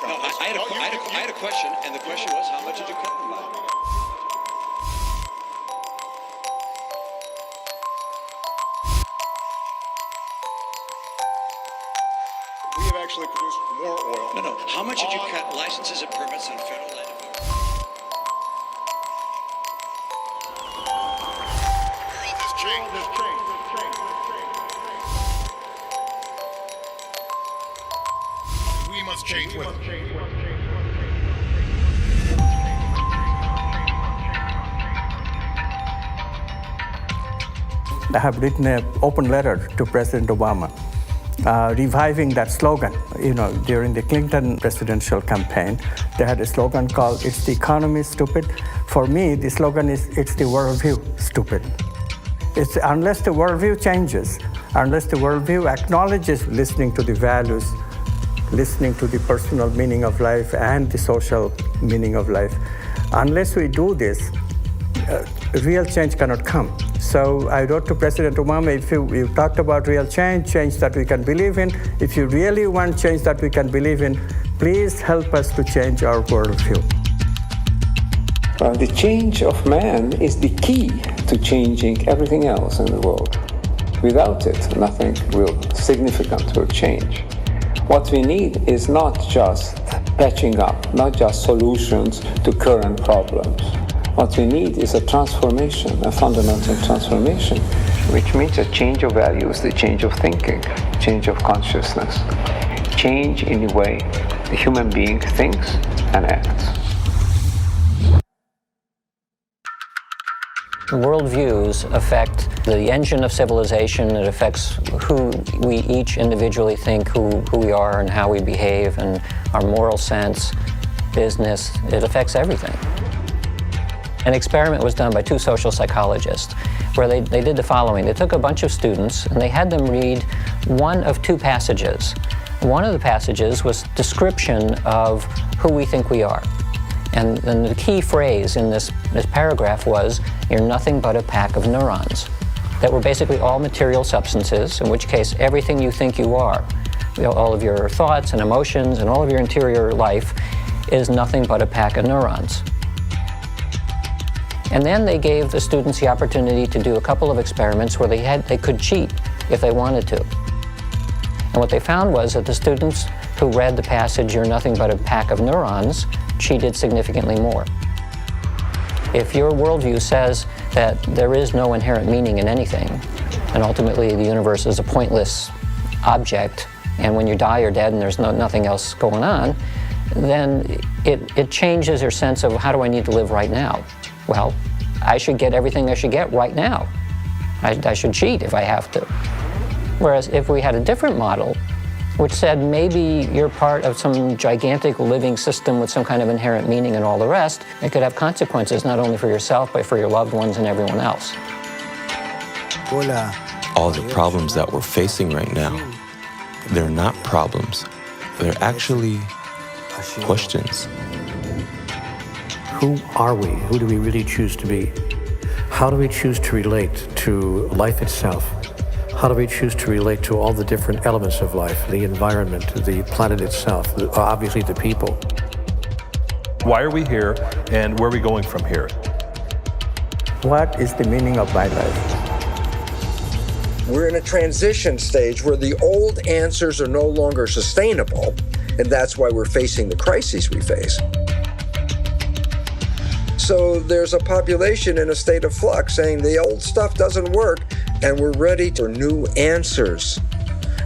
No, I had a question, and the question was, how much did you cut them by? We have actually produced more oil. No. How much did you cut licenses and permits on federal land? We must change with it. I have written an open letter to President Obama, reviving that slogan. You know, during the Clinton presidential campaign, they had a slogan called, "It's the economy, stupid." For me, the slogan is, "It's the worldview, stupid." It's unless the worldview changes, unless the worldview acknowledges listening to the values, listening to the personal meaning of life and the social meaning of life, unless we do this, real change cannot come. So I wrote to President Obama, if you talked about real change that we can believe in, if you really want change that we can believe in, please help us to change our worldview. The change of man is the key to changing everything else in the world. Without it, nothing will significant will change. What we need is not just patching up, not just solutions to current problems. What we need is a transformation, a fundamental transformation, which means a change of values, the change of thinking, change of consciousness, change in the way the human being thinks and acts. Worldviews affect the engine of civilization. It affects who we each individually think, who we are and how we behave, and our moral sense, business. It affects everything. An experiment was done by two social psychologists where they did the following. They took a bunch of students and they had them read one of two passages. One of the passages was description of who we think we are. And the key phrase in this paragraph was, "You're nothing but a pack of neurons," that were basically all material substances, in which case everything you think you are, all of your thoughts and emotions and all of your interior life is nothing but a pack of neurons. And then they gave the students the opportunity to do a couple of experiments where they could cheat if they wanted to. And what they found was that the students who read the passage, "You're nothing but a pack of neurons," cheated significantly more. If your worldview says that there is no inherent meaning in anything, and ultimately the universe is a pointless object, and when you die, you're dead and there's nothing else going on, then it changes your sense of, how do I need to live right now? Well, I should get everything I should get right now. I should cheat if I have to. Whereas if we had a different model, which said maybe you're part of some gigantic living system with some kind of inherent meaning and all the rest, it could have consequences not only for yourself, but for your loved ones and everyone else. All the problems that we're facing right now, they're not problems. They're actually questions. Who are we? Who do we really choose to be? How do we choose to relate to life itself? How do we choose to relate to all the different elements of life, the environment, the planet itself, obviously the people? Why are we here, and where are we going from here? What is the meaning of my life? We're in a transition stage where the old answers are no longer sustainable, and that's why we're facing the crises we face. So there's a population in a state of flux saying the old stuff doesn't work, and we're ready for new answers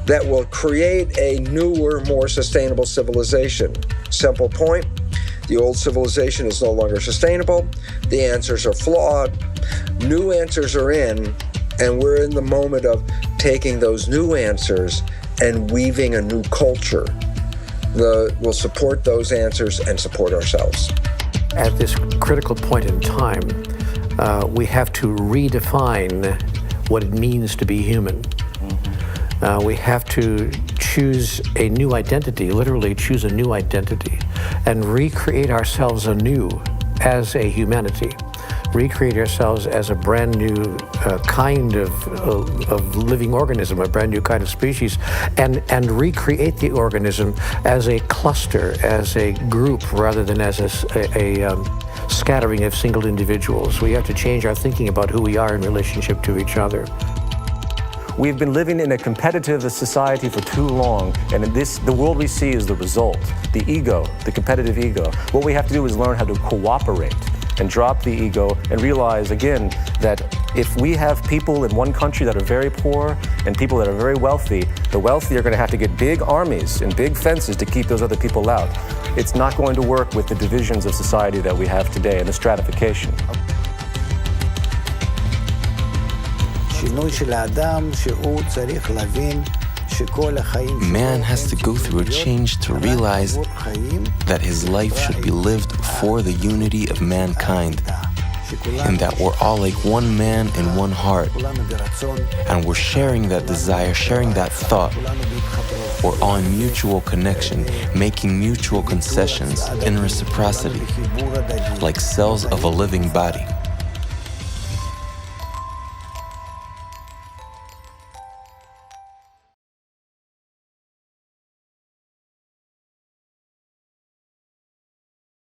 that will create a newer, more sustainable civilization. Simple point, the old civilization is no longer sustainable, the answers are flawed, new answers are in, and we're in the moment of taking those new answers and weaving a new culture that will support those answers and support ourselves. At this critical point in time, we have to redefine what it means to be human. We have to choose a new identity, literally choose a new identity, and recreate ourselves anew as a humanity. recreate ourselves as a brand new kind of living organism, a brand new kind of species, and recreate the organism as a cluster, as a group, rather than as a scattering of single individuals. We have to change our thinking about who we are in relationship to each other. We've been living in a competitive society for too long, and the world we see is the result, the ego, the competitive ego. What we have to do is learn how to cooperate and drop the ego and realize, again, that if we have people in one country that are very poor and people that are very wealthy, the wealthy are going to have to get big armies and big fences to keep those other people out. It's not going to work with the divisions of society that we have today and the stratification. Man has to go through a change to realize that his life should be lived for the unity of mankind, and that we're all like one man and one heart, and we're sharing that desire, sharing that thought. We're all in mutual connection, making mutual concessions in reciprocity, like cells of a living body.